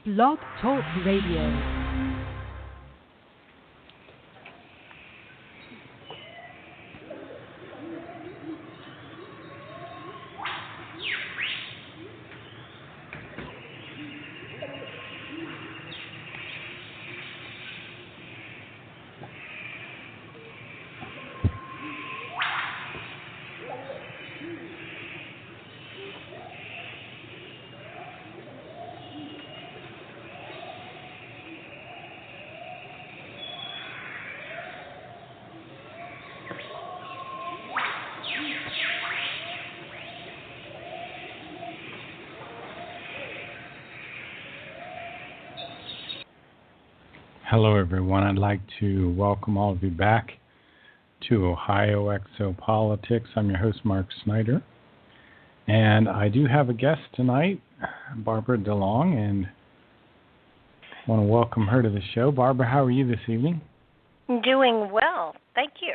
Blog Talk Radio. Hello, everyone. I'd like to welcome all of you back to Ohio Exopolitics. I'm your host, Mark Snyder. And I do have a guest tonight, Barbara DeLong, and I want to welcome her to the show. Barbara, how are you this evening? Doing well. Thank you.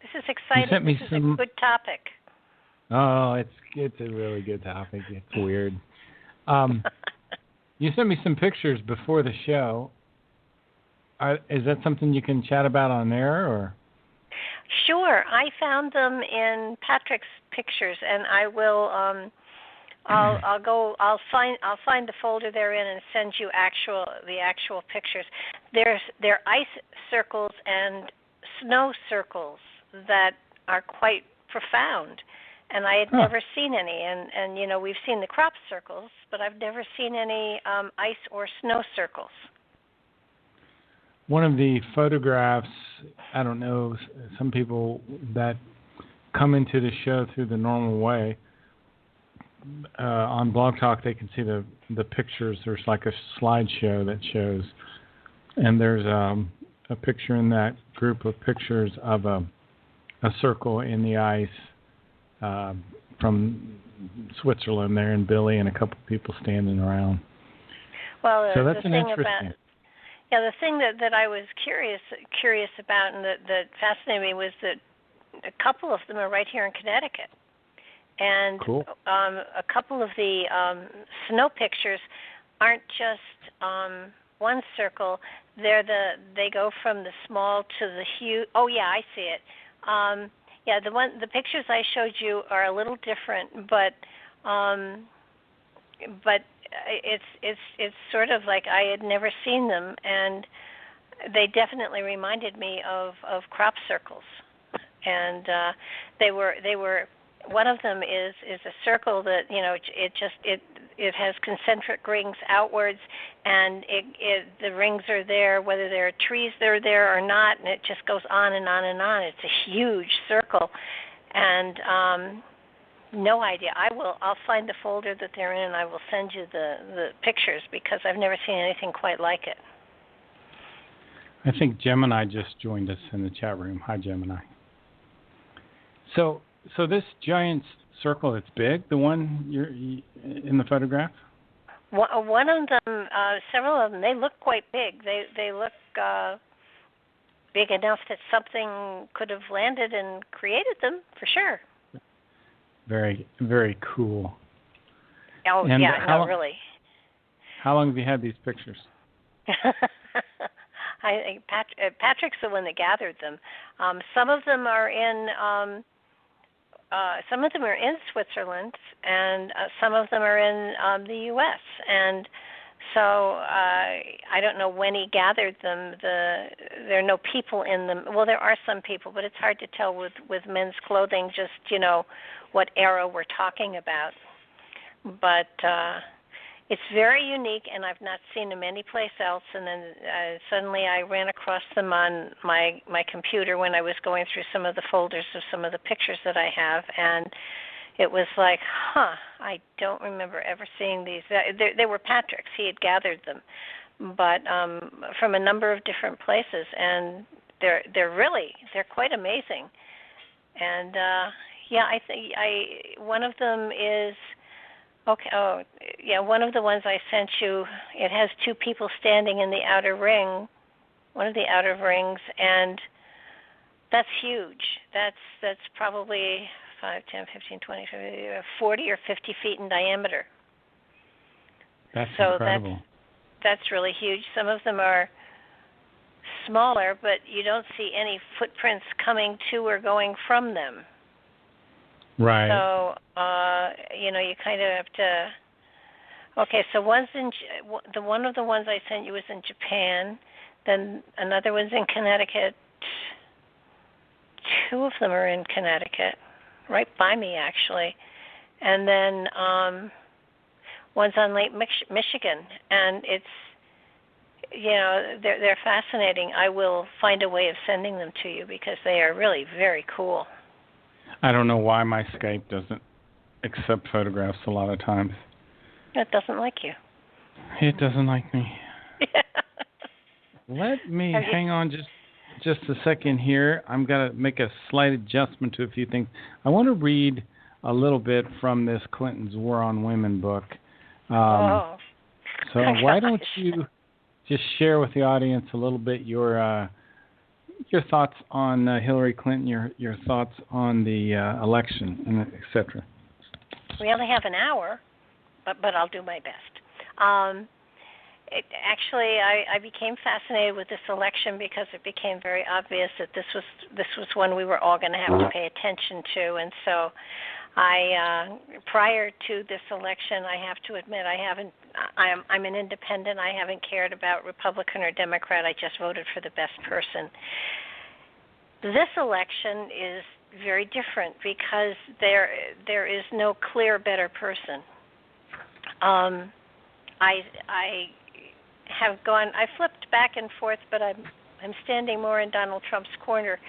This is exciting. This is a good topic. Oh, it's a really good topic. It's weird. You sent me some pictures before the show. Is that something you can chat about on air, or? Sure, I found them in Patrick's pictures, and I will. I'll find the folder they're in and send you the actual pictures. They're ice circles and snow circles that are quite profound, and I had never seen any. And you know, we've seen the crop circles, but I've never seen any ice or snow circles. One of the photographs, I don't know, some people that come into the show through the normal way, on Blog Talk, they can see the pictures. There's like a slideshow that shows, and there's a picture in that group of pictures of a circle in the ice from Switzerland there, and Billy and a couple people standing around. Well, so that's an interesting. Yeah, the thing that I was curious about and that fascinated me was that a couple of them are right here in Connecticut. And cool. A couple of the snow pictures aren't just one circle. They go from the small to the huge. Oh yeah, I see it. Yeah, the pictures I showed you are a little different, but it's sort of like I had never seen them, and they definitely reminded me of crop circles. And they were one of them is a circle that, you know, it has concentric rings outwards, and the rings are there whether there are trees that are there or not, and it just goes on and on and on. It's a huge circle, and no idea. I'll find the folder that they're in, and I will send you the pictures, because I've never seen anything quite like it. I think Gemini just joined us in the chat room. Hi, Gemini. So this giant circle, it's big, the one you're in the photograph? One of them, several of them, they look quite big. They look big enough that something could have landed and created them, for sure. Very, very cool. Oh, and yeah, really. How long have you had these pictures? I think Patrick's the one that gathered them. Some of them are in Switzerland, and some of them are in the U.S. And so I don't know when he gathered them. There are no people in them. Well, there are some people, but it's hard to tell with men's clothing, just, you know, what era we're talking about. But it's very unique, and I've not seen them anyplace else. And then suddenly I ran across them on my computer when I was going through some of the folders of some of the pictures that I have, and it was like, I don't remember ever seeing these. They were Patrick's. He had gathered them, but from a number of different places, and they're quite amazing. And yeah, I think one of them is okay. Oh, yeah, one of the ones I sent you, it has two people standing in the outer ring, one of the outer rings, and that's huge. That's probably 5, 10, 15, 20, 40 or 50 feet in diameter. That's incredible. that's really huge. Some of them are smaller, but you don't see any footprints coming to or going from them. Right. So, you kind of have to. Okay, so one of the ones I sent you was in Japan. Then another one's in Connecticut. Two of them are in Connecticut, right by me actually, and then one's on Lake Michigan, and it's they're fascinating. I will find a way of sending them to you because they are really very cool. I don't know why my Skype doesn't accept photographs a lot of times. It doesn't like you. It doesn't like me. Let me hang on just a second here. I'm going to make a slight adjustment to a few things. I want to read a little bit from this Clinton's War on Women book. So why don't you just share with the audience a little bit your thoughts on Hillary Clinton, your thoughts on the election, and et cetera. We only have an hour, but I'll do my best. I became fascinated with this election because it became very obvious that this was one we were all going to have to pay attention to, and so prior to this election, I have to admit I'm an independent. I haven't cared about Republican or Democrat. I just voted for the best person. This election is very different because there is no clear better person. I flipped back and forth, but I'm standing more in Donald Trump's corner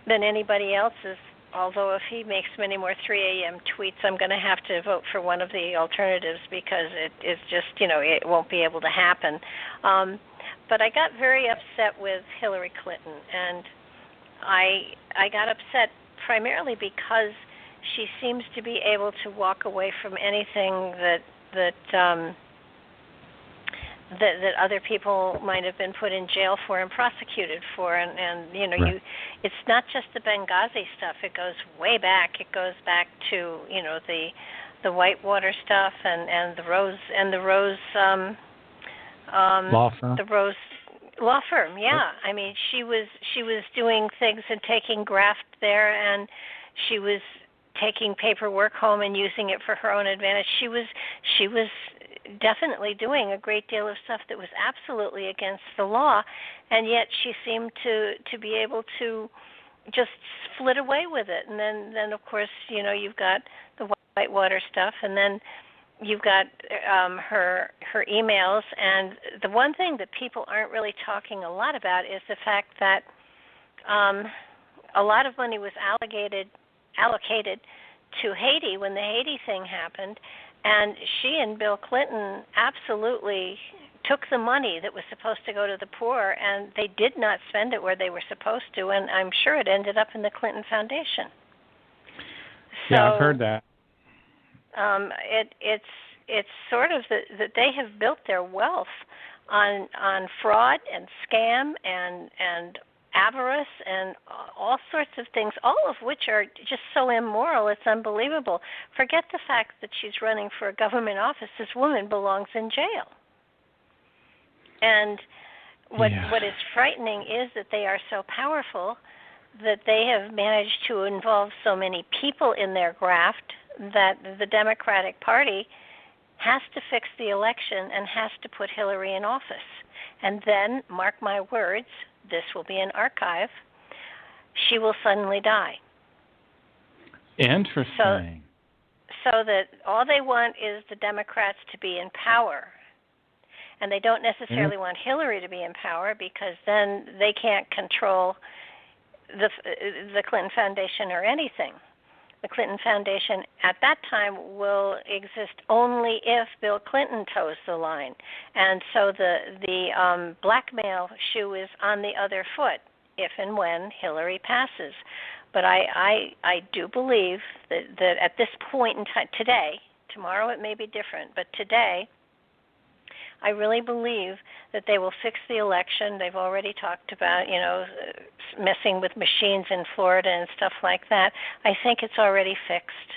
than anybody else's. Although if he makes many more 3 a.m. tweets, I'm going to have to vote for one of the alternatives because it is just, it won't be able to happen. But I got very upset with Hillary Clinton, and I got upset primarily because she seems to be able to walk away from anything that other people might have been put in jail for and prosecuted for, and right. It's not just the Benghazi stuff. It goes way back. It goes back to the Whitewater stuff and the Rose law firm. The Rose law firm. Yeah, I mean she was doing things and taking graft there, and she was taking paperwork home and using it for her own advantage. She was definitely doing a great deal of stuff that was absolutely against the law, and yet she seemed to be able to just flit away with it. And then of course, you've got the Whitewater stuff, and then you've got her emails. And the one thing that people aren't really talking a lot about is the fact that a lot of money was allocated to Haiti when the Haiti thing happened. And she and Bill Clinton absolutely took the money that was supposed to go to the poor, and they did not spend it where they were supposed to, and I'm sure it ended up in the Clinton Foundation. Yeah, I've heard that. It's sort of that they have built their wealth on fraud and scam and avarice and all sorts of things, all of which are just so immoral, it's unbelievable. Forget the fact that she's running for a government office. This woman belongs in jail. And what is frightening is that they are so powerful that they have managed to involve so many people in their graft that the Democratic Party has to fix the election and has to put Hillary in office. And then, mark my words, this will be an archive, she will suddenly die. Interesting. So that all they want is the Democrats to be in power. And they don't necessarily want Hillary to be in power because then they can't control the Clinton Foundation or anything. The Clinton Foundation at that time will exist only if Bill Clinton toes the line. And so the blackmail shoe is on the other foot if and when Hillary passes. But I do believe that at this point in time, today, tomorrow it may be different, but today I really believe that they will fix the election. They've already talked about, messing with machines in Florida and stuff like that. I think it's already fixed.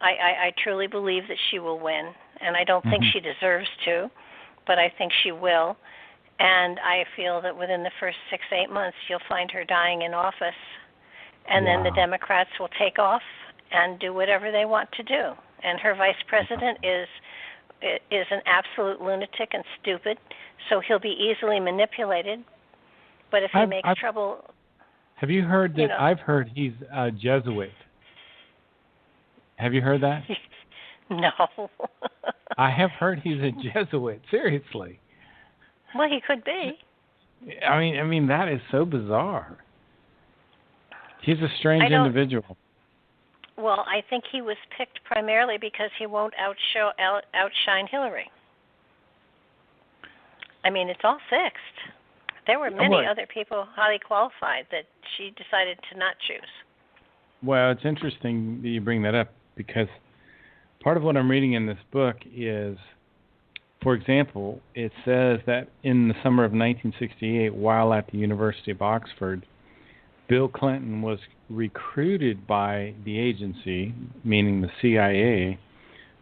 I truly believe that she will win, and I don't think she deserves to. but I think she will. And I feel that within the first 6-8 months, you'll find her dying in office. And then the Democrats will take off and do whatever they want to do. And her vice president is an absolute lunatic and stupid, so he'll be easily manipulated. But if he makes trouble... Have you heard that? I've heard he's a Jesuit. Have you heard that? No. I have heard he's a Jesuit. Seriously. Well, he could be. I mean, that is so bizarre. He's a strange individual. Well, I think he was picked primarily because he won't outshine Hillary. I mean, it's all fixed. There were many other people highly qualified that she decided to not choose. Well, it's interesting that you bring that up because part of what I'm reading in this book is, for example, it says that in the summer of 1968, while at the University of Oxford, Bill Clinton was recruited by the agency, meaning the CIA,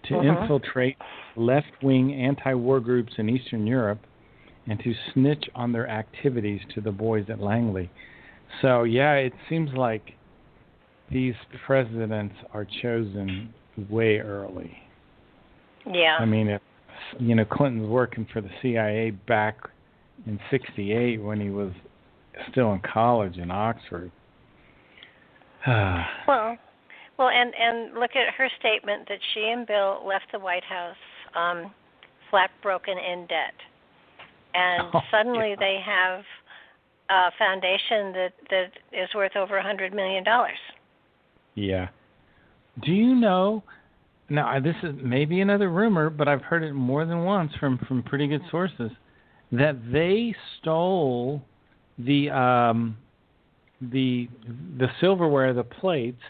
to infiltrate left-wing anti-war groups in Eastern Europe and to snitch on their activities to the boys at Langley. So, yeah, it seems like these presidents are chosen way early. Yeah. I mean, if Clinton's working for the CIA back in '68 when he was still in college in Oxford. Well, and look at her statement that she and Bill left the White House flat broken in debt, and suddenly they have a foundation that is worth over $100 million. Yeah. Do you know? Now, this is maybe another rumor, but I've heard it more than once from pretty good sources that they stole the silverware, the plates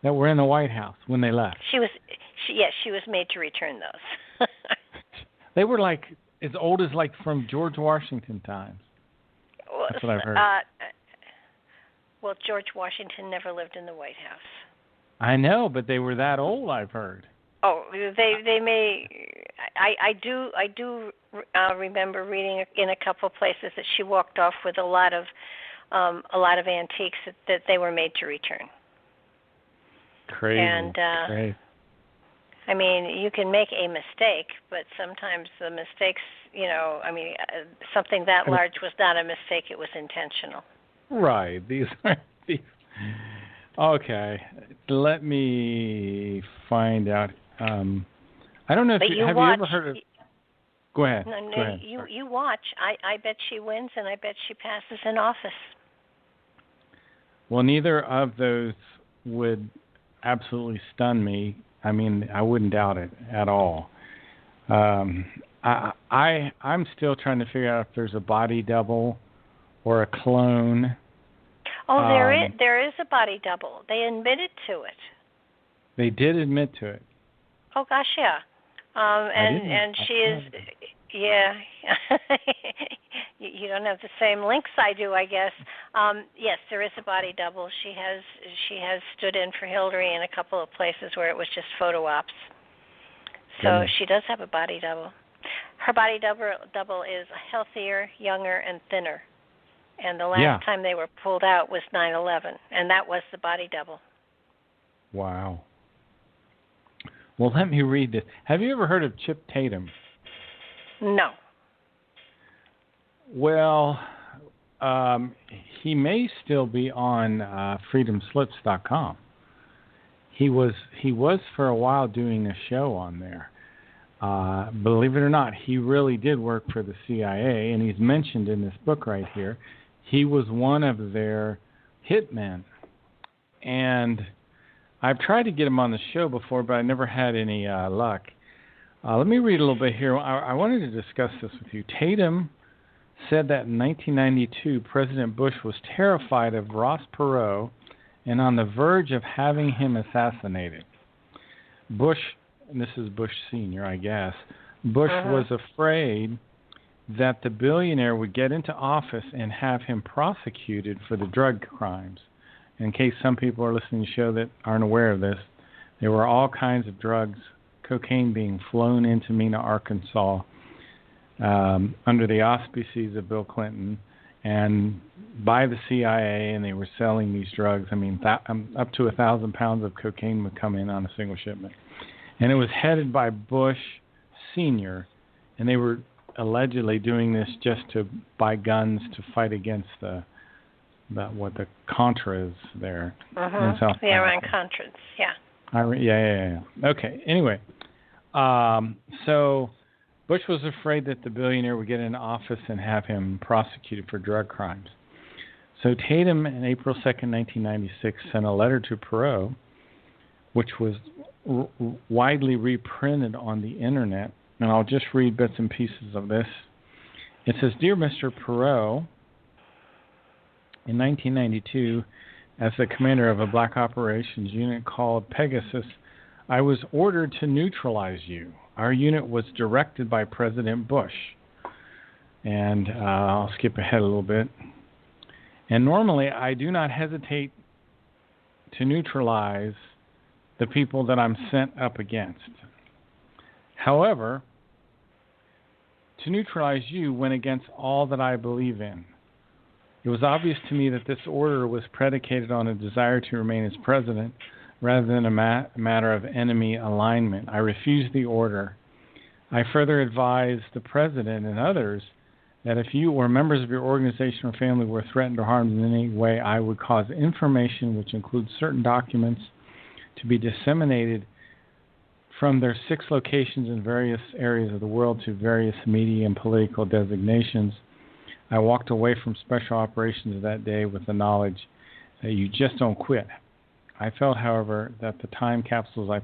that were in the White House when they left. She was made to return those. They were like as old as like from George Washington times. That's what I've heard. Well, George Washington never lived in the White House. I know, but they were that old, I've heard. Oh, they may. I do remember reading in a couple of places that she walked off with a lot of antiques that they were made to return. Crazy. And Crazy. I mean, you can make a mistake, but sometimes the mistakes, something that large was not a mistake; it was intentional. Right. These. Okay. Let me find out. I don't know if you ever heard of. Go ahead. No, Go ahead. You watch. I bet she wins, and I bet she passes in office. Well, neither of those would absolutely stun me. I mean, I wouldn't doubt it at all. I'm still trying to figure out if there's a body double or a clone. Oh, there is a body double. They admitted to it. They did admit to it. Oh gosh, yeah. And she is, yeah. You don't have the same links I do, I guess. Yes, there is a body double. She has stood in for Hillary in a couple of places where it was just photo ops. So she does have a body double. Her body double is healthier, younger, and thinner. And the last time they were pulled out was 9/11, and that was the body double. Wow. Well, let me read this. Have you ever heard of Chip Tatum? No. Well, he may still be on freedomslips.com. He was for a while doing a show on there. Believe it or not, he really did work for the CIA, and he's mentioned in this book right here. He was one of their hitmen, and I've tried to get him on the show before, but I never had any luck. Let me read a little bit here. I wanted to discuss this with you. Tatum said that in 1992, President Bush was terrified of Ross Perot and on the verge of having him assassinated. Bush, and this is Bush Sr., I guess, Bush was afraid that the billionaire would get into office and have him prosecuted for the drug crimes. In case some people are listening to the show that aren't aware of this, there were all kinds of drugs, cocaine being flown into Mena, Arkansas, under the auspices of Bill Clinton and by the CIA, and they were selling these drugs. I mean, up to 1,000 pounds of cocaine would come in on a single shipment. And it was headed by Bush Sr., and they were allegedly doing this just to buy guns to fight against the Contras there in South the Iran-Contras, yeah. Yeah. Okay, anyway, so Bush was afraid that the billionaire would get into office and have him prosecuted for drug crimes. So Tatum, on April 2nd, 1996, sent a letter to Perot, which was widely reprinted on the Internet, and I'll just read bits and pieces of this. It says, "Dear Mr. Perot, in 1992, as the commander of a black operations unit called Pegasus, I was ordered to neutralize you. Our unit was directed by President Bush." And I'll skip ahead a little bit. "And normally I do not hesitate to neutralize the people that I'm sent up against. However, to neutralize you went against all that I believe in. It was obvious to me that this order was predicated on a desire to remain as president rather than a matter of enemy alignment. I refused the order. I further advised the president and others that if you or members of your organization or family were threatened or harmed in any way, I would cause information, which includes certain documents, to be disseminated from their 6 locations in various areas of the world to various media and political designations. I walked away from special operations that day with the knowledge that you just don't quit. I felt, however, that the time capsules I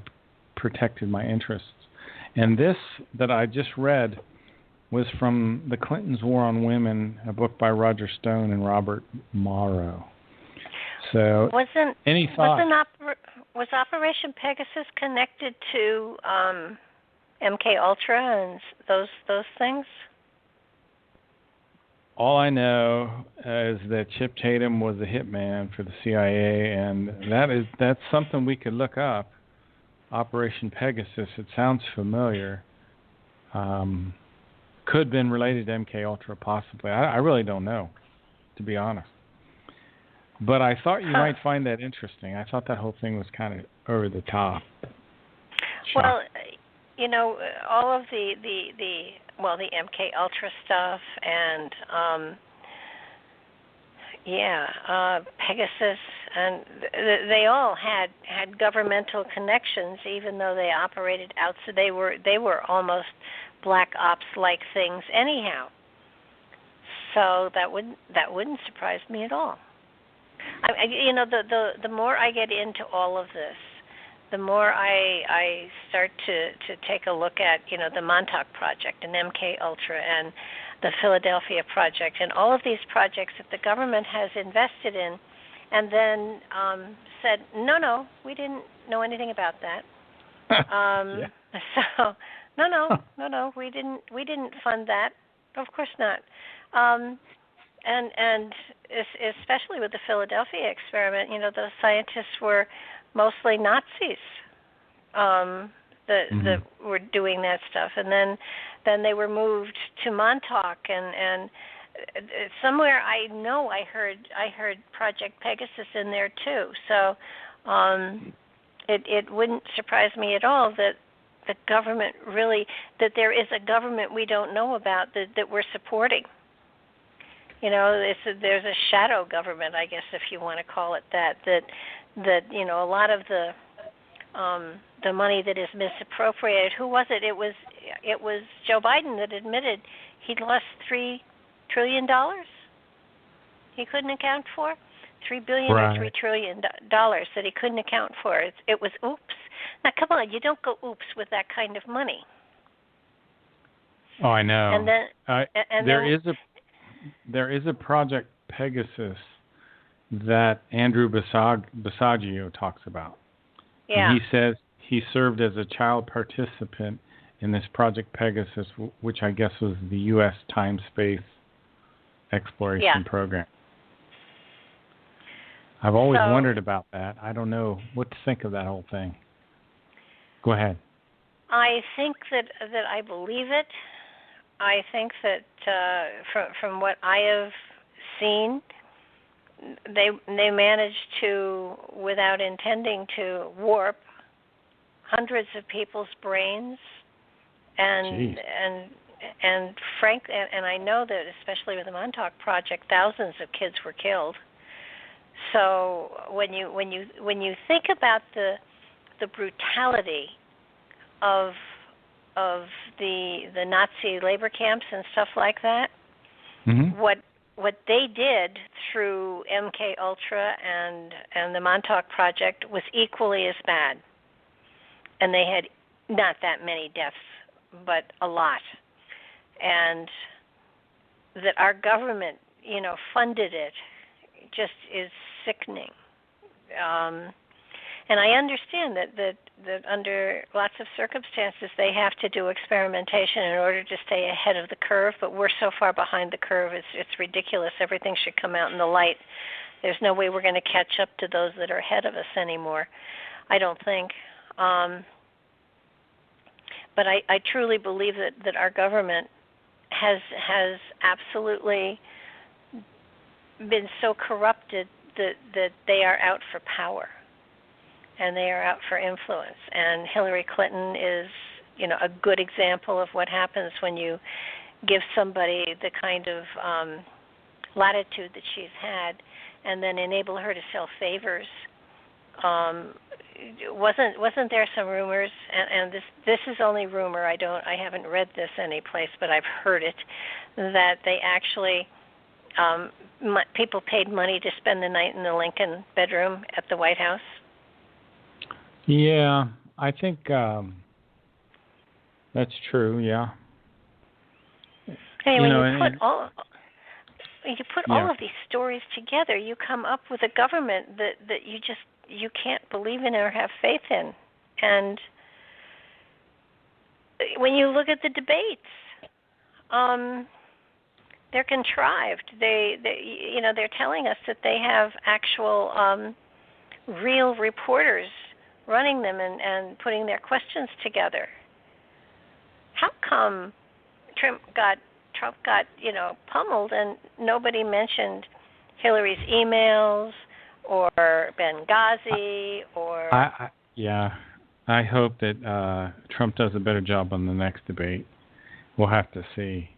protected my interests." And this that I just read was from The Clintons' War on Women, a book by Roger Stone and Robert Morrow. So, any thoughts? Was Operation Pegasus connected to MK Ultra and those things? All I know is that Chip Tatum was a hitman for the CIA, and that's something we could look up. Operation Pegasus. It sounds familiar. Could have been related to MK Ultra, possibly. I really don't know, to be honest. But I thought you might find that interesting. I thought that whole thing was kind of over the top. Well, you know, all of the MK Ultra stuff and Pegasus, and they all had governmental connections, even though they operated out. So they were almost black ops like things, anyhow. So that wouldn't surprise me at all. The more I get into all of this, the more I start to take a look at, the Montauk Project and MK Ultra and the Philadelphia Project and all of these projects that the government has invested in, and then said, no, we didn't know anything about that. So no, we didn't fund that. Of course not. And especially with the Philadelphia experiment, those scientists were mostly Nazis that were doing that stuff, and then they were moved to Montauk, and somewhere I know I heard Project Pegasus in there too. So it wouldn't surprise me at all that the government that there is a government we don't know about that we're supporting. There's a shadow government, I guess, if you want to call it that a lot of the money that is misappropriated. Who was it? It was Joe Biden that admitted he'd lost $3 trillion. He couldn't account for $3 billion or $3 trillion that he couldn't account for. It was oops. Now come on, you don't go oops with that kind of money. Oh, I know. And then there is a Project Pegasus that Andrew Basiago talks about. Yeah. And he says he served as a child participant in this Project Pegasus, which I guess was the U.S. time-space exploration program. I've always wondered about that. I don't know what to think of that whole thing. Go ahead. I think that I believe it. I think that from what I have seen, they managed to, without intending to, warp hundreds of people's brains, and I know that especially with the Montauk Project, thousands of kids were killed. So when you think about the brutality of the Nazi labor camps and stuff like that, what they did through MK Ultra and the Montauk Project was equally as bad. And they had not that many deaths, but a lot. And that our government, funded it, just is sickening. And I understand that under lots of circumstances they have to do experimentation in order to stay ahead of the curve, but we're so far behind the curve, it's ridiculous. Everything should come out in the light. There's no way we're going to catch up to those that are ahead of us anymore, I don't think. But I truly believe that our government has absolutely been so corrupted that they are out for power and they are out for influence. And Hillary Clinton is, a good example of what happens when you give somebody the kind of latitude that she's had and then enable her to sell favors. Wasn't there some rumors, and this is only rumor, I haven't read this anyplace, but I've heard it, that they actually people paid money to spend the night in the Lincoln bedroom at the White House? Yeah, I think that's true, yeah. Anyway, you put all of these stories together, you come up with a government that you can't believe in or have faith in. And when you look at the debates, they're contrived. They're telling us that they have actual real reporters running them and putting their questions together. How come Trump got pummeled and nobody mentioned Hillary's emails or Benghazi or... I hope that Trump does a better job on the next debate. We'll have to see.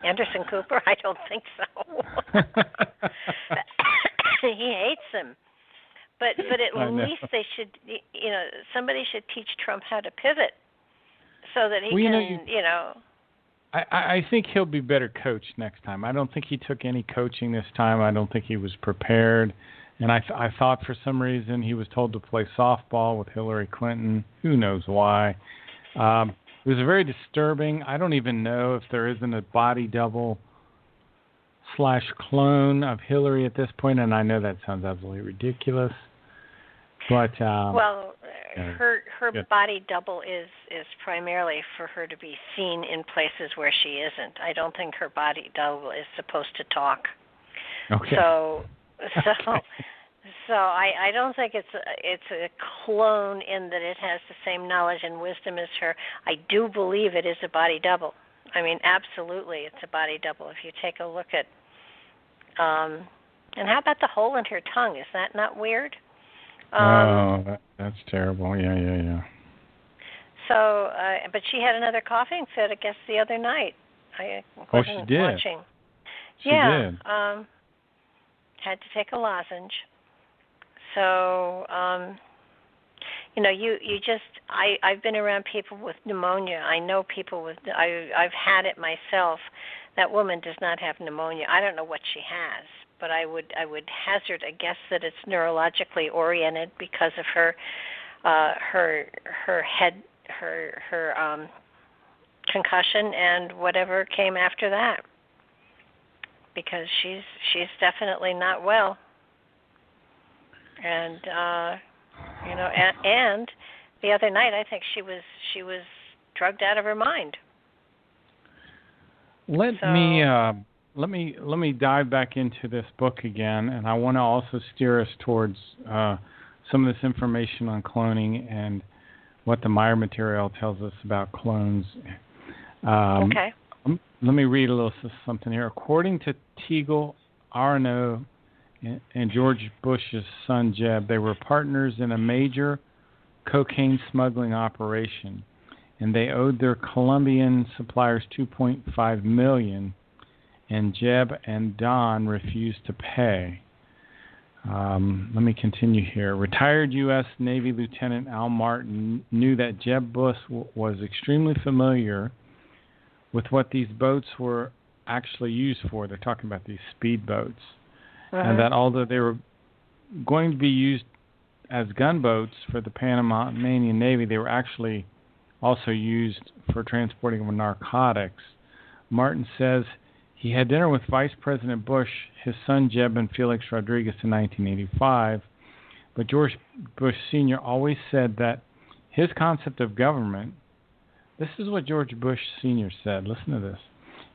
Anderson Cooper? I don't think so. He hates him. But at least they should, somebody should teach Trump how to pivot so that he can. I think he'll be better coached next time. I don't think he took any coaching this time. I don't think he was prepared. And I thought for some reason he was told to play softball with Hillary Clinton. Who knows why? It was very disturbing. I don't even know if there isn't a body double / clone of Hillary at this point, and I know that sounds absolutely ridiculous. But her body double is primarily for her to be seen in places where she isn't. I don't think her body double is supposed to talk. Okay. So I don't think it's a clone in that it has the same knowledge and wisdom as her. I do believe it is a body double. I mean, absolutely, it's a body double. If you take a look at, and how about the hole in her tongue? Is that not weird? That's terrible. Yeah. So, but she had another coughing fit, I guess, the other night. I wasn't she did. watching. She did. Had to take a lozenge. So, you just, I've been around people with pneumonia. I know people with, I've had it myself. That woman does not have pneumonia. I don't know what she has, but I would hazard a guess that it's neurologically oriented because of her head, her concussion and whatever came after that. Because she's definitely not well. And and the other night I think she was drugged out of her mind. Let me dive back into this book again, and I want to also steer us towards some of this information on cloning and what the Meyer material tells us about clones. Okay. Let me read a little something here. According to Teagle, Arno, and George Bush's son Jeb, they were partners in a major cocaine smuggling operation, and they owed their Colombian suppliers $2.5 million, and Jeb and Don refused to pay. Let me continue here. Retired U.S. Navy Lieutenant Al Martin knew that Jeb Bush was extremely familiar with what these boats were actually used for. They're talking about these speedboats. And that although they were going to be used as gunboats for the Panamanian Navy, they were actually also used for transporting narcotics. Martin says he had dinner with Vice President Bush, his son Jeb, and Felix Rodriguez in 1985, but George Bush Sr. always said that his concept of government, this is what George Bush Sr. said, listen to this,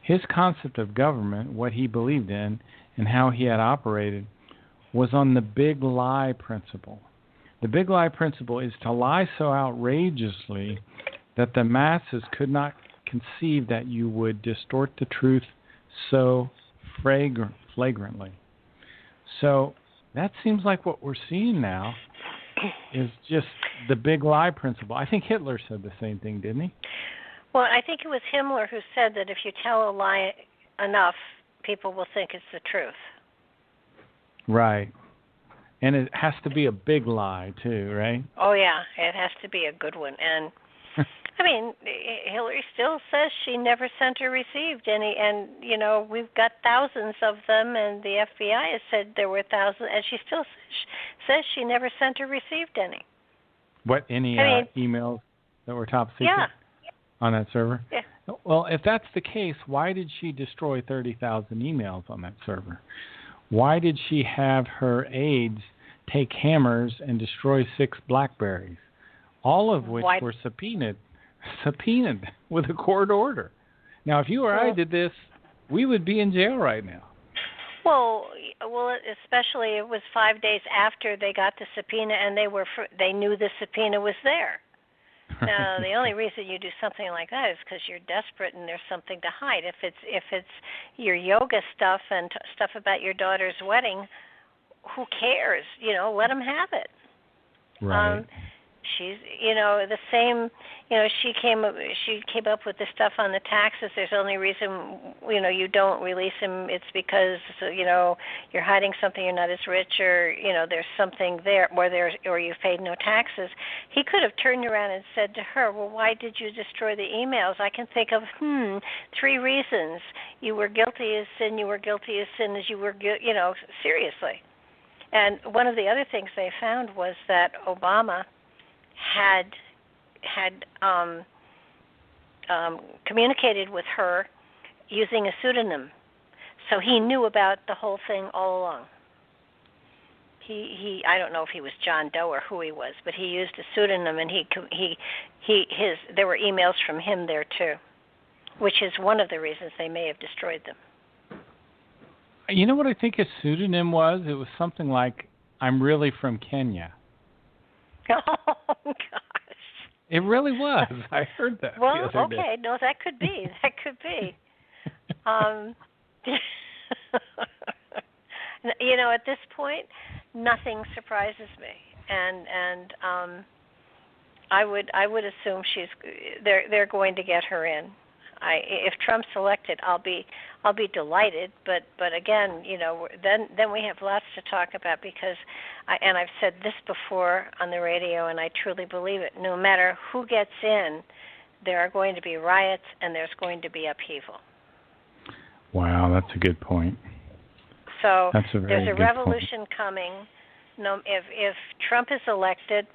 his concept of government, what he believed in, and how he had operated, was on the big lie principle. The big lie principle is to lie so outrageously that the masses could not conceive that you would distort the truth so flagrantly. So that seems like what we're seeing now is just the big lie principle. I think Hitler said the same thing, didn't he? Well, I think it was Himmler who said that if you tell a lie enough, people will think it's the truth. Right. And it has to be a big lie, too, right? Oh, yeah. It has to be a good one. And, I mean, Hillary still says she never sent or received any. And, you know, we've got thousands of them, and the FBI has said there were thousands. And she still says she never sent or received any. What, any emails that were top secret? Yeah. On that server? Yeah. Well, if that's the case, why did she destroy 30,000 emails on that server? Why did she have her aides take hammers and destroy 6 BlackBerries, all of which were subpoenaed with a court order? Now, if you or I did this, we would be in jail right now. Well, especially it was 5 days after they got the subpoena, and they knew the subpoena was there. Now, the only reason you do something like that is because you're desperate and there's something to hide. If it's your yoga stuff and stuff about your daughter's wedding, who cares? You know, let them have it. Right. She's, you know, the same. You know, she came up with the stuff on the taxes. There's only reason, you know, you don't release them. It's because, you know, you're hiding something. You're not as rich, or you know, there's something there, or you've paid no taxes. He could have turned around and said to her, "Well, why did you destroy the emails? I can think of 3 reasons. You were guilty as sin. You were guilty as sin as you were, you know, seriously." And one of the other things they found was that Obama had communicated with her using a pseudonym, so he knew about the whole thing all along. He I don't know if he was John Doe or who he was, but he used a pseudonym, and there were emails from him there too, which is one of the reasons they may have destroyed them. You know what I think his pseudonym was? It was something like, "I'm really from Kenya." Oh, gosh. It really was. I heard that. Well, the other okay. day. No, that could be. That could be. You know, at this point, nothing surprises me, and I would assume they're going to get her in. If Trump's elected, I'll be delighted. But again, you know, then we have lots to talk about, because I've said this before on the radio, and I truly believe it. No matter who gets in, there are going to be riots, and there's going to be upheaval. Wow, that's a good point. So there's a revolution coming. No, if Trump is elected,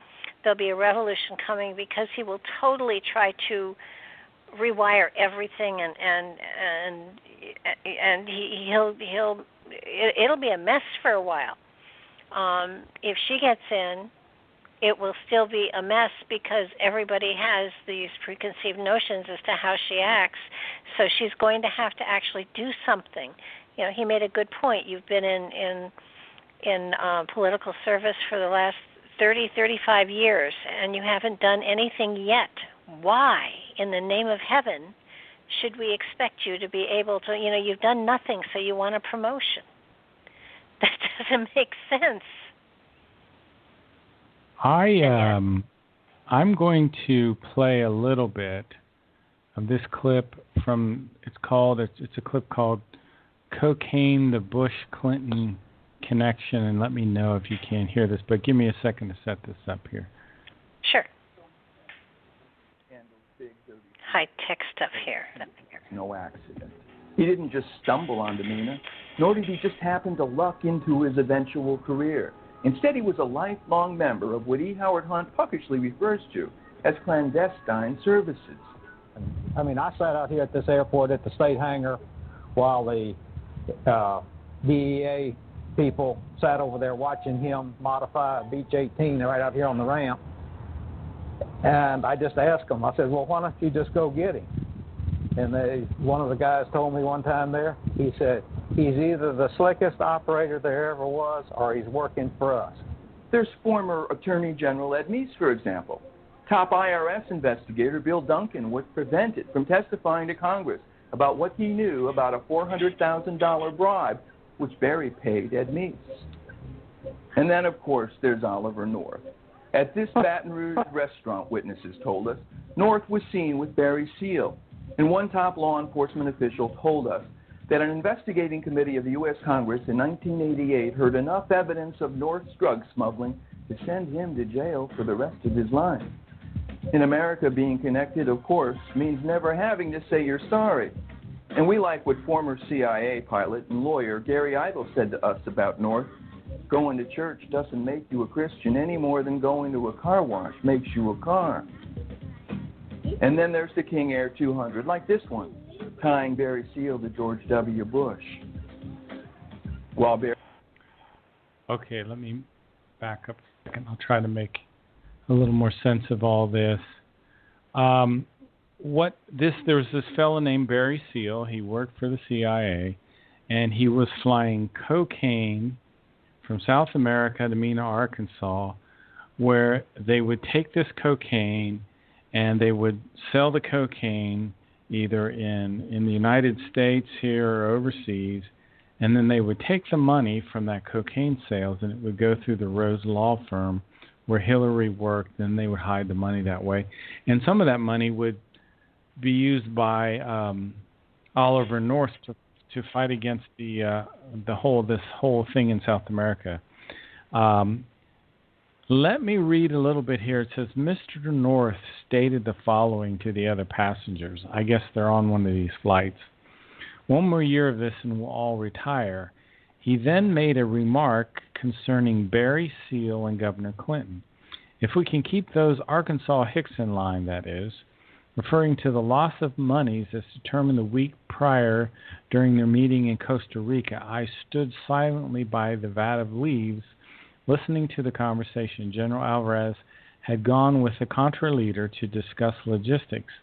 there'll be a revolution coming, because he will totally try to rewire everything, and it'll be a mess for a while. If she gets in, it will still be a mess, because everybody has these preconceived notions as to how she acts. So she's going to have to actually do something. You know, he made a good point. You've been in political service for the last 35 years, and you haven't done anything yet. Why, in the name of heaven, should we expect you to be able to, you've done nothing, so you want a promotion? That doesn't make sense. I'm going to play a little bit of this clip from, it's a clip called Cocaine, the Bush-Clinton Connection, and let me know if you can't hear this, but give me a second to set this up here. Sure. High-tech stuff here. No accident. He didn't just stumble onto Mina, nor did he just happen to luck into his eventual career. Instead, he was a lifelong member of what E. Howard Hunt puckishly refers to as clandestine services. I mean, I sat out here at this airport at the state hangar while the DEA people sat over there watching him modify a Beech 18 right out here on the ramp. And I just asked him, I said, well, why don't you just go get him? And one of the guys told me one time there, he said, he's either the slickest operator there ever was or he's working for us. There's former Attorney General Ed Meese, for example. Top IRS investigator Bill Duncan was prevented from testifying to Congress about what he knew about a $400,000 bribe which Barry paid Ed Meese. And then, of course, there's Oliver North. At this Baton Rouge restaurant, witnesses told us, North was seen with Barry Seal. And one top law enforcement official told us that an investigating committee of the U.S. Congress in 1988 heard enough evidence of North's drug smuggling to send him to jail for the rest of his life. In America, being connected, of course, means never having to say you're sorry. And we like what former CIA pilot and lawyer Gary Idle said to us about North. Going to church doesn't make you a Christian any more than going to a car wash makes you a car. And then there's the King Air 200, like this one, tying Barry Seal to George W. Bush. While Barry... Okay, let me back up a second. I'll try to make a little more sense of all this. There was this fellow named Barry Seal. He worked for the CIA, and he was flying cocaine from South America to Mena, Arkansas, where they would take this cocaine and they would sell the cocaine either in the United States here or overseas, and then they would take the money from that cocaine sales and it would go through the Rose Law Firm where Hillary worked, and they would hide the money that way. And some of that money would be used by Oliver North to fight against this whole thing in South America. Let me read a little bit here. It says, Mr. North stated the following to the other passengers. I guess they're on one of these flights. One more year of this and we'll all retire. He then made a remark concerning Barry Seal and Governor Clinton. If we can keep those Arkansas hicks in line, that is, referring to the loss of monies as determined the week prior during their meeting in Costa Rica, I stood silently by the vat of leaves, listening to the conversation. General Alvarez had gone with the Contra leader to discuss logistics.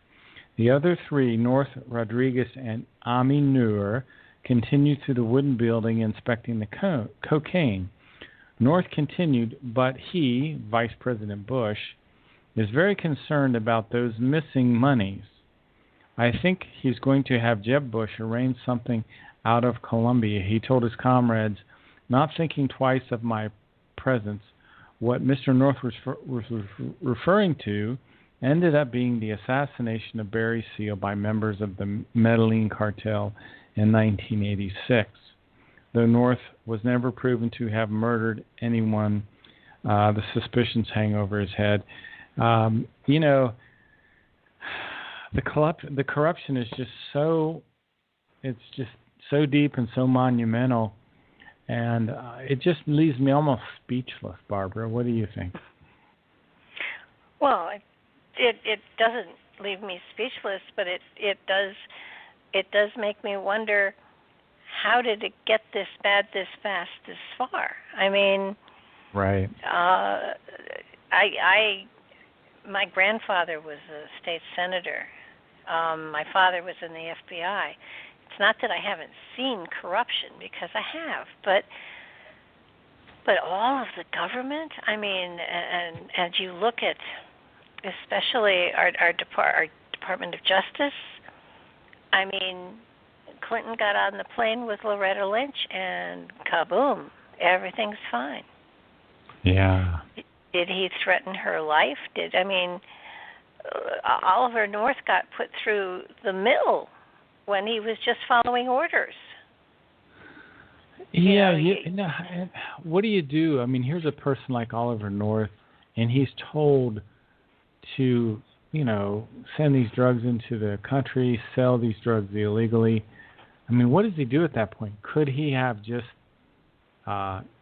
The other three, North, Rodriguez, and Ami Noor, continued through the wooden building inspecting the cocaine. North continued, but he, Vice President Bush, is very concerned about those missing monies. I think he's going to have Jeb Bush arrange something out of Colombia. He told his comrades, not thinking twice of my presence. What Mr. North was referring to ended up being the assassination of Barry Seal by members of the Medellin cartel in 1986. Though North was never proven to have murdered anyone, the suspicions hang over his head. The corruption is just so deep and so monumental, and it just leaves me almost speechless. Barbara, what do you think? Well, it doesn't leave me speechless, but it does make me wonder, how did it get this bad, this fast, this far? I mean, right. My grandfather was a state senator. My father was in the FBI. It's not that I haven't seen corruption, because I have, but all of the government. I mean, and you look at, especially our Department of Justice. I mean, Clinton got on the plane with Loretta Lynch, and kaboom, everything's fine. Yeah. Did he threaten her life? Oliver North got put through the mill when he was just following orders. Yeah, what do you do? I mean, here's a person like Oliver North, and he's told to, send these drugs into the country, sell these drugs illegally. I mean, what does he do at that point? Could he have just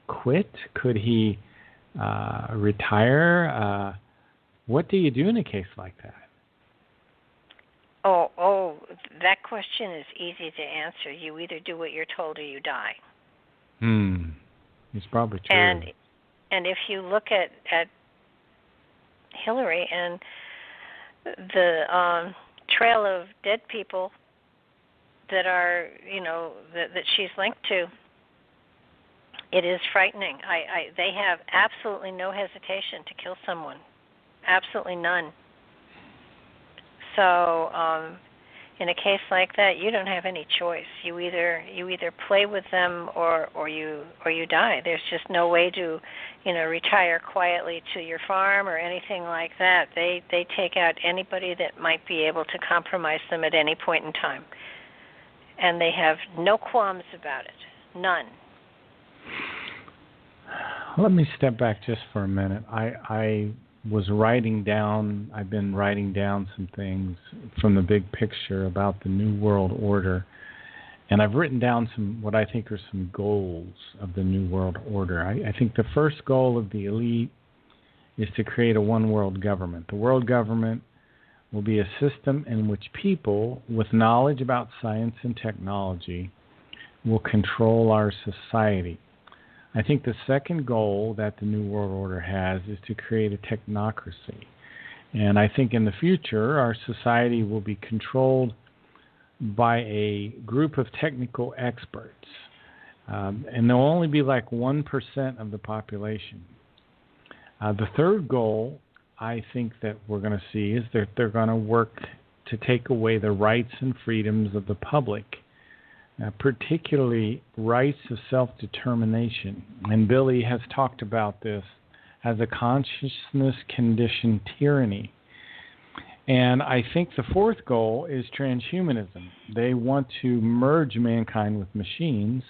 quit? Could he retire? What do you do in a case like that? Oh, that question is easy to answer. You either do what you're told or you die. It's probably true. And if you look at Hillary and the trail of dead people that are, that she's linked to, it is frightening. They have absolutely no hesitation to kill someone, absolutely none. So, in a case like that, you don't have any choice. You either play with them or you die. There's just no way to, retire quietly to your farm or anything like that. They take out anybody that might be able to compromise them at any point in time, and they have no qualms about it, none. Let me step back just for a minute. I've been writing down some things from the big picture about the New World Order, and I've written down what I think are some goals of the New World Order. I think the first goal of the elite is to create a one world government. The world government will be a system in which people with knowledge about science and technology will control our society. I think the second goal that the New World Order has is to create a technocracy. And I think in the future, our society will be controlled by a group of technical experts. And they'll only be like 1% of the population. The third goal, I think that we're going to see, is that they're going to work to take away the rights and freedoms of the public. Particularly rights of self-determination. And Billy has talked about this as a consciousness-conditioned tyranny. And I think the fourth goal is transhumanism. They want to merge mankind with machines.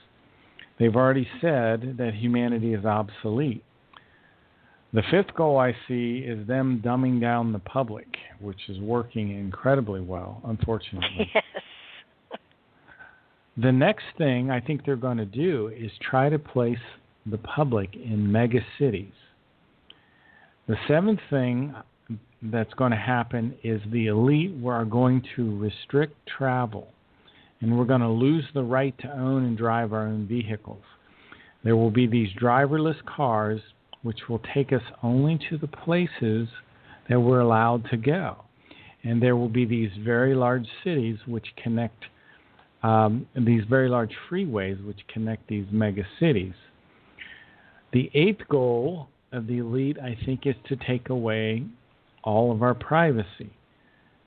They've already said that humanity is obsolete. The fifth goal I see is them dumbing down the public, which is working incredibly well, unfortunately. Yes. The next thing I think they're going to do is try to place the public in mega cities. The seventh thing that's going to happen is the elite are going to restrict travel, and we're going to lose the right to own and drive our own vehicles. There will be these driverless cars which will take us only to the places that we're allowed to go. And there will be these very large cities which connect these very large freeways which connect these mega cities. The eighth goal of the elite, I think, is to take away all of our privacy.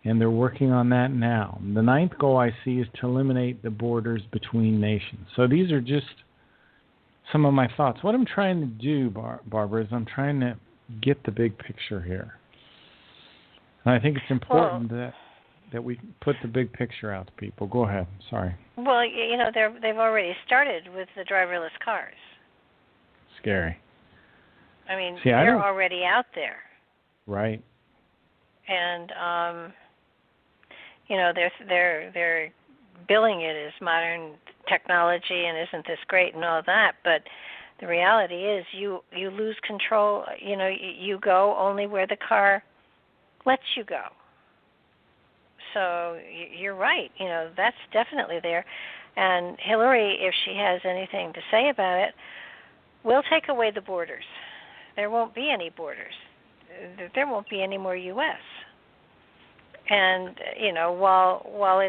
And they're working on that now. The ninth goal I see is to eliminate the borders between nations. So these are just some of my thoughts. What I'm trying to do, Barbara, is I'm trying to get the big picture here. And I think it's important that we put the big picture out to people. Go ahead. Sorry. Well, they've already started with the driverless cars. Scary. I mean, they're already out there. Right. And they're billing it as modern technology and isn't this great and all that, but the reality is you lose control. You go only where the car lets you go. So you're right. That's definitely there. And Hillary, if she has anything to say about it, will take away the borders. There won't be any borders. There won't be any more U.S. And while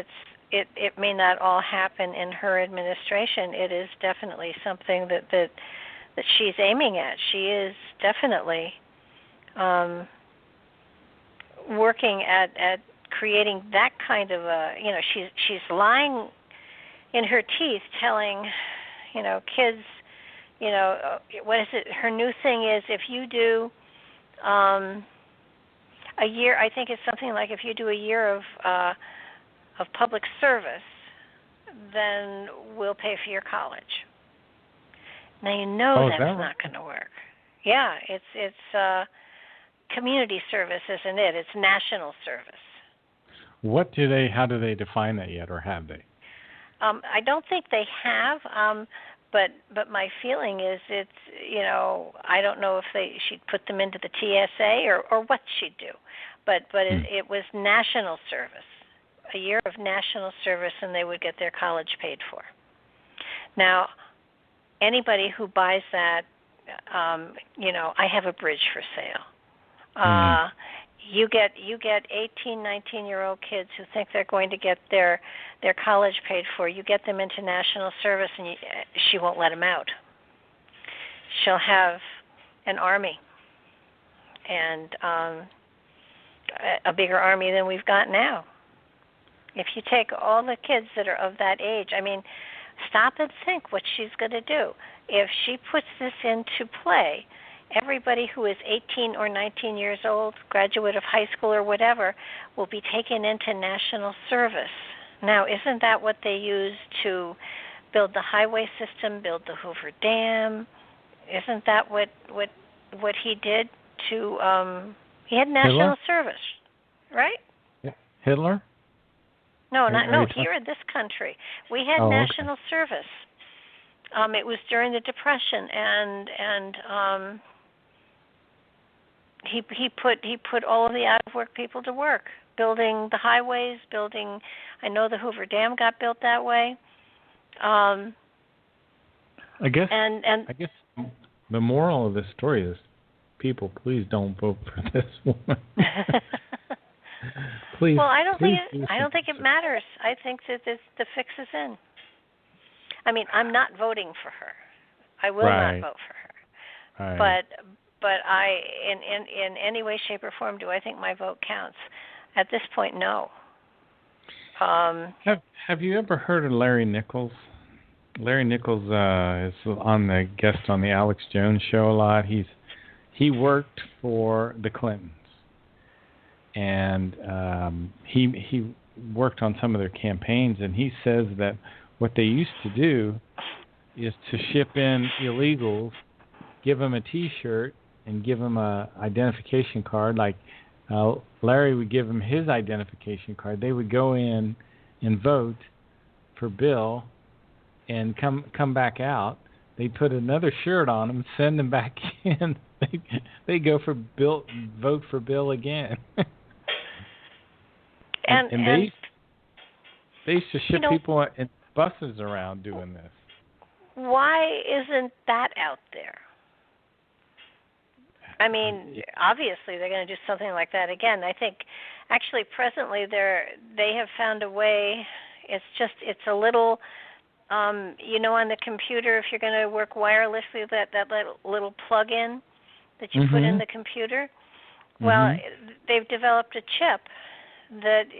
it may not all happen in her administration, it is definitely something that she's aiming at. She is definitely working at creating that kind of a, she's lying in her teeth telling, kids, what is it? Her new thing is if you do a year, I think it's something like if you do a year of public service, then we'll pay for your college. Now that's not going to work. Yeah, it's community service, isn't it? It's national service. How do they define that yet, or have they? I don't think they have, but my feeling is it's, I don't know if she'd put them into the TSA or what she'd do, but it was national service, a year of national service, and they would get their college paid for. Now, anybody who buys that, I have a bridge for sale. You get 18, 19-year-old kids who think they're going to get their college paid for. You get them into national service, and she won't let them out. She'll have an army, and a bigger army than we've got now. If you take all the kids that are of that age, stop and think what she's going to do. If she puts this into play, everybody who is 18 or 19 years old, graduate of high school or whatever, will be taken into national service. Now, isn't that what they used to build the highway system, build the Hoover Dam? Isn't that what he did to? He had national service, right? Hitler? No, here in this country. We had national service. It was during the Depression, and he put all of the out of work people to work, building the highways, I know the Hoover Dam got built that way. I guess the moral of this story is, people, please don't vote for this woman. Please. Well, I don't think it matters. I think that the fix is in. I'm not voting for her. I will not vote for her. Right. But I, in any way, shape, or form, do I think my vote counts? At this point, no. Have you ever heard of Larry Nichols? Larry Nichols is on the guest on the Alex Jones show a lot. He worked for the Clintons, and he worked on some of their campaigns. And he says that what they used to do is to ship in illegals, give them a T-shirt, and give them a identification card. Like Larry would give them his identification card. They would go in and vote for Bill, and come back out. They put another shirt on them, send them back in. They go for Bill, vote for Bill again. and they used to ship people in buses around doing this. Why isn't that out there? Obviously they're going to do something like that again. I think, actually, presently they have found a way. It's a little, on the computer, if you're going to work wirelessly, that little plug-in that you put in the computer. Well, they've developed a chip that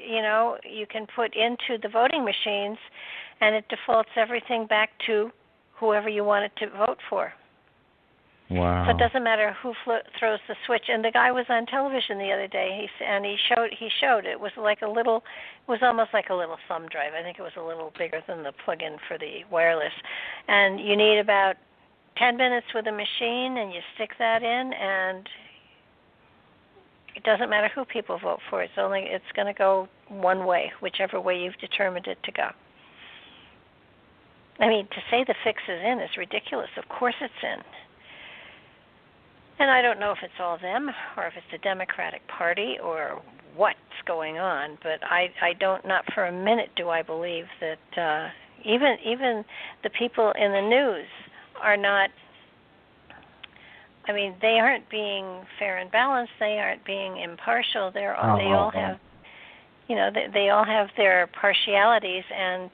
you can put into the voting machines, and it defaults everything back to whoever you want it to vote for. Wow. So it doesn't matter who throws the switch. And the guy was on television the other day. He showed it was almost like a little thumb drive. I think it was a little bigger than the plug-in for the wireless. And you need about 10 minutes with a machine, and you stick that in, and it doesn't matter who people vote for. It's going to go one way, whichever way you've determined it to go. To say the fix is in is ridiculous. Of course it's in. And I don't know if it's all them or if it's the Democratic Party or what's going on, but not for a minute do I believe that even the people in the news are not, they aren't being fair and balanced, they aren't being impartial, they all have, they all have their partialities, and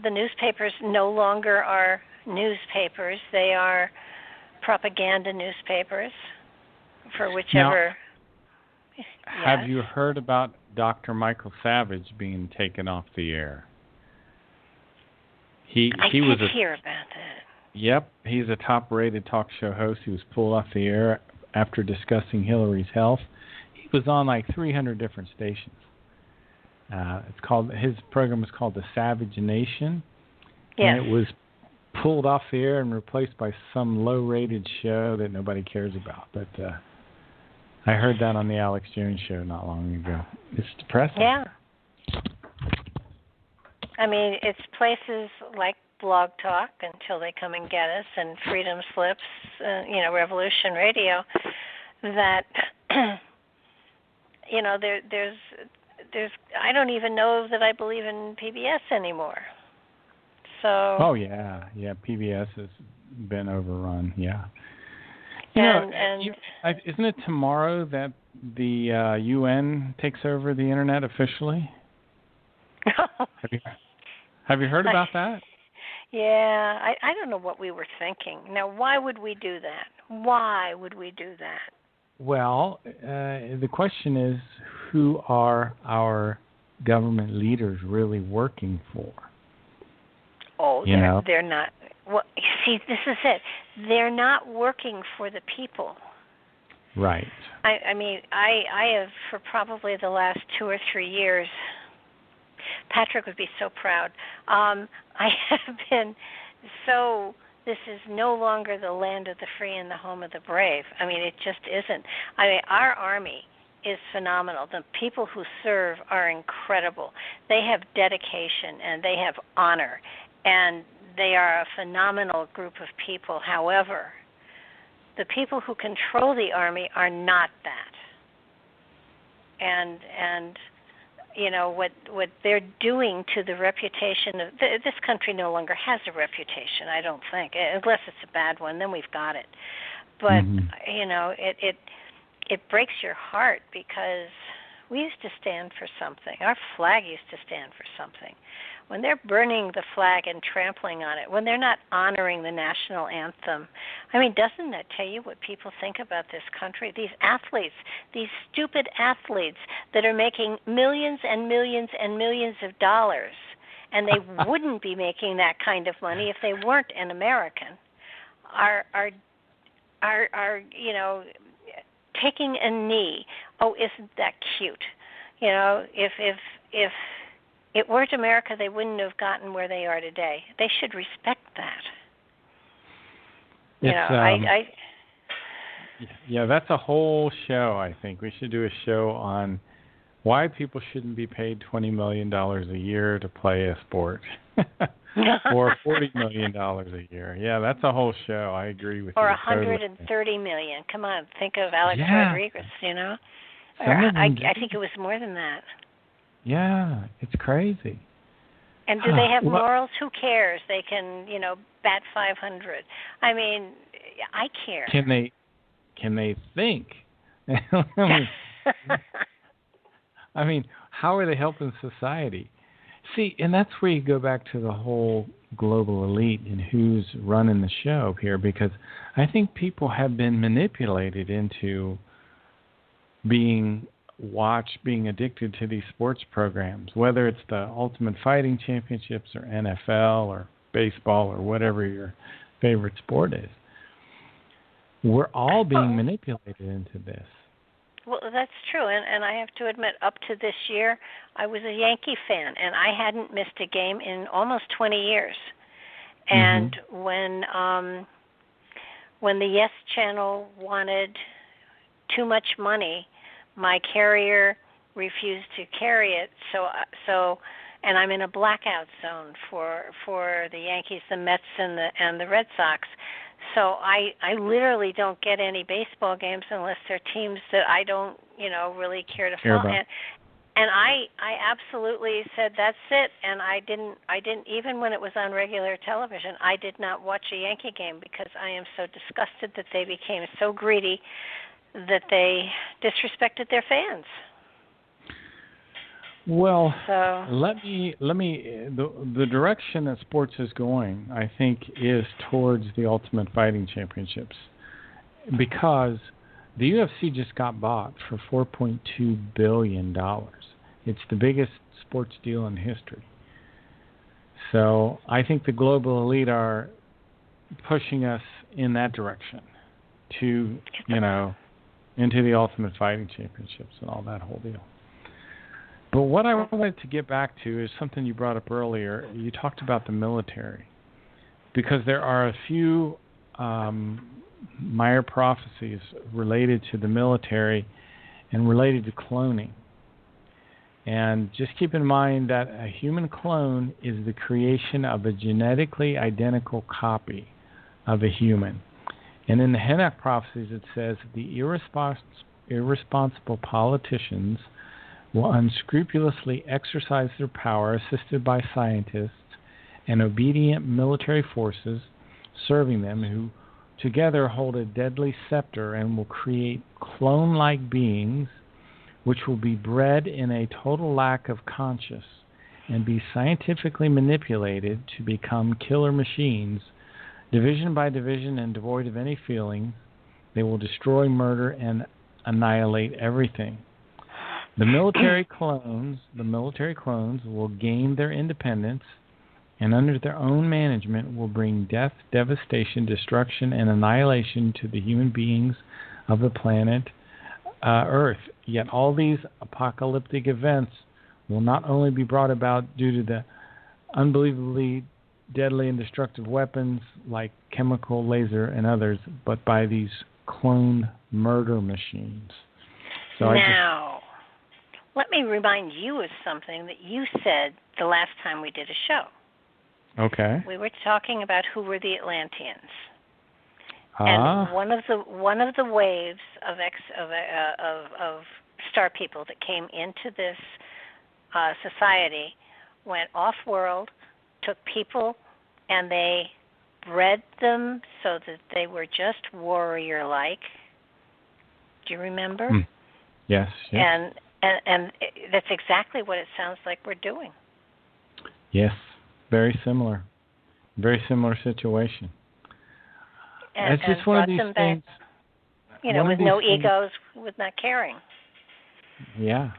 the newspapers no longer are newspapers, they are propaganda newspapers for whichever Have you heard about Dr. Michael Savage being taken off the air? He was hear about that. Yep, he's a top-rated talk show host. He was pulled off the air after discussing Hillary's health. He was on like 300 different stations. His program is called The Savage Nation. Yes. And it was pulled off the air and replaced by some low-rated show that nobody cares about. But I heard that on the Alex Jones show not long ago. It's depressing. Yeah. I mean, it's places like Blog Talk until they come and get us, and Freedom Slips, Revolution Radio, that there's I don't even know that I believe in PBS anymore. So. Oh yeah, PBS has been overrun. Yeah. Isn't it tomorrow that the UN takes over the internet officially? Have you heard about that? Yeah, I don't know what we were thinking. Now, why would we do that? Why would we do that? Well, the question is, who are our government leaders really working for? Oh, they're not. Well, see, this is it. They're not working for the people. Right. I mean, I have, for probably the last 2 or 3 years, Patrick would be so proud. I have been so, this is no longer the land of the free and the home of the brave. I mean, it just isn't. I mean, our Army is phenomenal. The people who serve are incredible. They have dedication and they have honor, and they are a phenomenal group of people. However, the people who control the Army are not that. And what they're doing to the reputation of this country no longer has a reputation, I don't think, unless it's a bad one. Then we've got it. But it breaks your heart, because we used to stand for something. Our flag used to stand for something. When they're burning the flag and trampling on it, when they're not honoring the national anthem, I mean, doesn't that tell you what people think about this country? These athletes, these stupid athletes that are making millions and millions and millions of dollars, and they wouldn't be making that kind of money if they weren't an American, are taking a knee. Oh, isn't that cute? If it weren't America, they wouldn't have gotten where they are today. They should respect that. That's a whole show, I think. We should do a show on why people shouldn't be paid $20 million a year to play a sport. Or $40 million a year. Yeah, that's a whole show. I agree with or you. Or $130 million. Come on, think of Alex Rodriguez, I think it was more than that. Yeah, it's crazy. And do they have morals? Who cares? They can, bat 500. I mean, I care. Can they think? I mean, how are they helping society? See, and that's where you go back to the whole global elite and who's running the show here, because I think people have been manipulated into being addicted to these sports programs, whether it's the Ultimate Fighting Championships or NFL or baseball or whatever your favorite sport is. We're all being manipulated into this. Well, that's true, and I have to admit, up to this year, I was a Yankee fan, and I hadn't missed a game in almost 20 years. And when the Yes Channel wanted too much money, my carrier refused to carry it. So, and I'm in a blackout zone for the Yankees, the Mets, and the Red Sox. So I literally don't get any baseball games unless they're teams that I don't, really care to follow. And I absolutely said that's it. And I didn't even when it was on regular television, I did not watch a Yankee game because I am so disgusted that they became so greedy that they disrespected their fans. Well, let me. The direction that sports is going, I think, is towards the Ultimate Fighting Championships, because The UFC just got bought for $4.2 billion. It's the biggest sports deal in history. So I think the global elite are pushing us in that direction to, into the Ultimate Fighting Championships and all that whole deal. But what I wanted to get back to is something you brought up earlier. You talked about the military, because there are a few Meyer prophecies related to the military and related to cloning. And just keep in mind that a human clone is the creation of a genetically identical copy of a human. And in the Henoch prophecies, it says the irresponsible politicians will unscrupulously exercise their power, assisted by scientists and obedient military forces serving them, who together hold a deadly scepter and will create clone-like beings which will be bred in a total lack of conscience and be scientifically manipulated to become killer machines. Division by division and devoid of any feeling, they will destroy, murder, and annihilate everything. The military clones will gain their independence, and under their own management will bring death, devastation, destruction, and annihilation to the human beings of the planet Earth. Yet all these apocalyptic events will not only be brought about due to the unbelievably deadly and destructive weapons like chemical, laser, and others, but by these clone murder machines. So let me remind you of something that you said the last time we did a show. Okay. We were talking about who were the Atlanteans, and one of the waves of star people that came into this society went off-world, took people, and they bred them so that they were just warrior-like. Do you remember? Yes. And that's exactly what it sounds like we're doing. Yes, very similar. Very similar situation. And it's just one of these things. With no egos, with not caring. Yeah.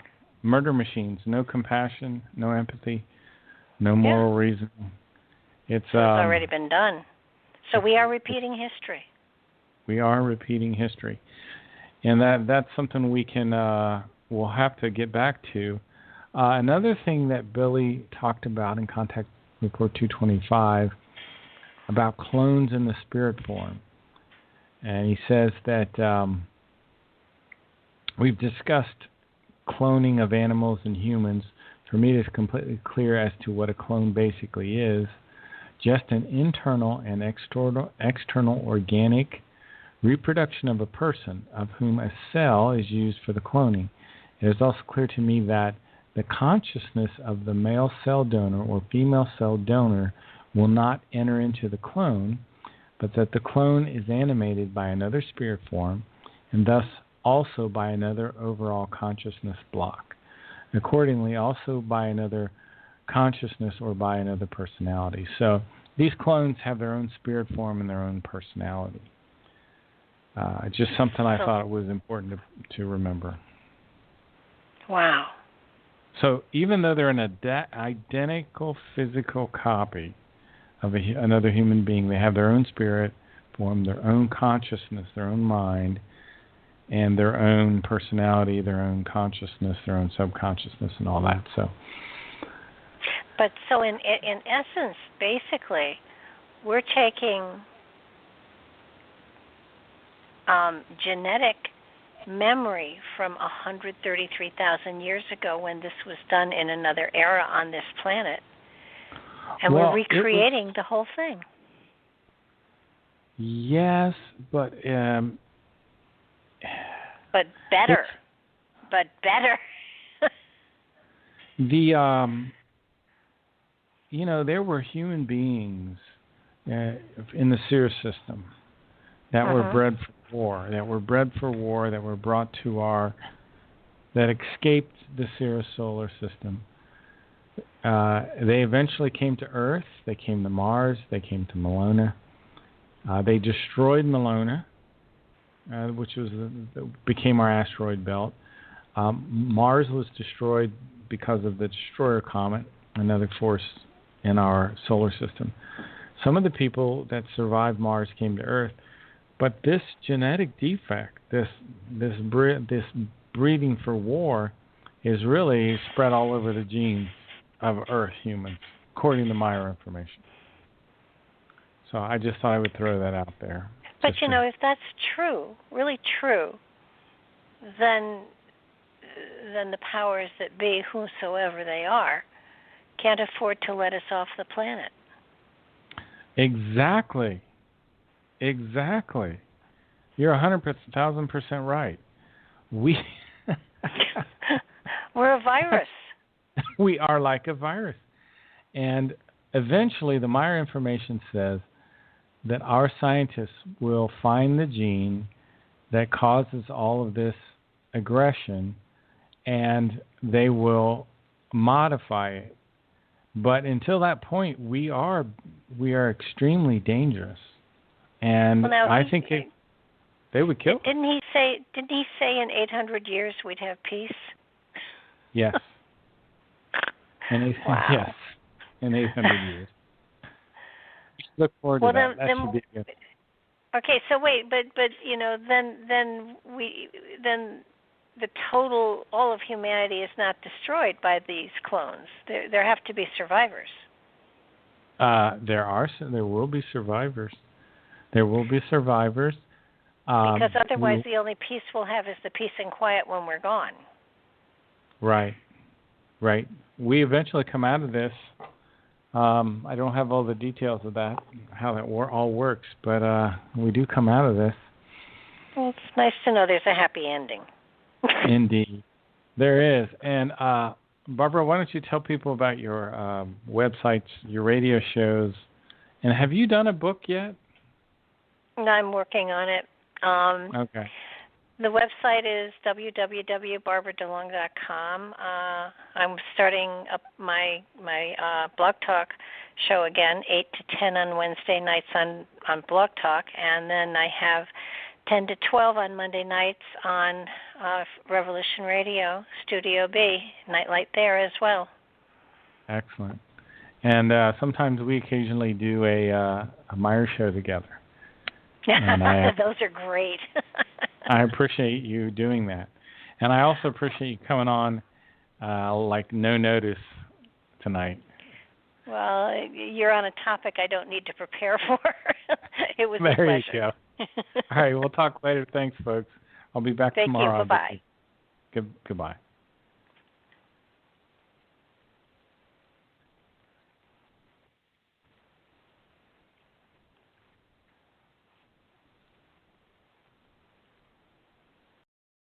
Murder machines. No compassion, no empathy, no moral reason. It's already been done. So we are repeating history. We are repeating history. And that's something we'll have to get back to. Another thing that Billy talked about in Contact Report 225 about clones in the spirit form. And he says that we've discussed cloning of animals and humans. For me, it's completely clear as to what a clone basically is. Just an internal and external organic reproduction of a person, of whom a cell is used for the cloning. It is also clear to me that the consciousness of the male cell donor or female cell donor will not enter into the clone, but that the clone is animated by another spirit form, and thus also by another overall consciousness block. Accordingly, also by another consciousness or by another personality. So these clones have their own spirit form and their own personality. Just something I thought was important to remember. Wow. So even though they're an identical physical copy of another human being, they have their own spirit form, their own consciousness, their own mind, and their own personality, their own consciousness, their own subconsciousness, and all that. But so in essence, basically, we're taking genetic memory from 133,000 years ago when this was done in another era on this planet, and we're recreating the whole thing. Yes, but better. But better. There were human beings in the Seer system that were bred for war, that were brought to that escaped the Seer solar system. They eventually came to Earth. They came to Mars. They came to Melona. They destroyed Melona, which became our asteroid belt. Mars was destroyed because of the destroyer comet, another force in our solar system. Some of the people that survived Mars came to Earth, but this genetic defect, this breeding for war, is really spread all over the genes of Earth humans, according to my information. So I just thought I would throw that out there. But if that's true, really true, then the powers that be, whosoever they are, can't afford to let us off the planet. Exactly. You're 1,000% right. We're a virus. We are like a virus. And eventually, the Meyer information says that our scientists will find the gene that causes all of this aggression, and they will modify it. But until that point, we are extremely dangerous, and I think they would kill us. Didn't he say in 800 years we'd have peace? Yes. Wow. Yes. In 800 years. Look forward to that. That should be good. Okay, so wait, but then the total, all of humanity is not destroyed by these clones. There have to be survivors. There will be survivors. There will be survivors. Because otherwise, the only peace we'll have is the peace and quiet when we're gone. Right. We eventually come out of this. I don't have all the details of that, how that all works, but we do come out of this. Well, it's nice to know there's a happy ending. Indeed. There is. And Barbara, why don't you tell people about your websites, your radio shows, and have you done a book yet? No, I'm working on it. Okay. The website is www.barbaradalong.com. I'm starting up my Blog Talk show again, 8 to 10 on Wednesday nights on Blog Talk, and then I have 10 to 12 on Monday nights on Revolution Radio, Studio B, Nightlight there as well. Excellent. And sometimes we occasionally do a Meyer show together. And those are great. I appreciate you doing that. And I also appreciate you coming on like no notice tonight. Well, you're on a topic I don't need to prepare for. It was a pleasure. There you go. All right, we'll talk later. Thanks, folks. I'll be back tomorrow. Thank you. Bye-bye. Goodbye.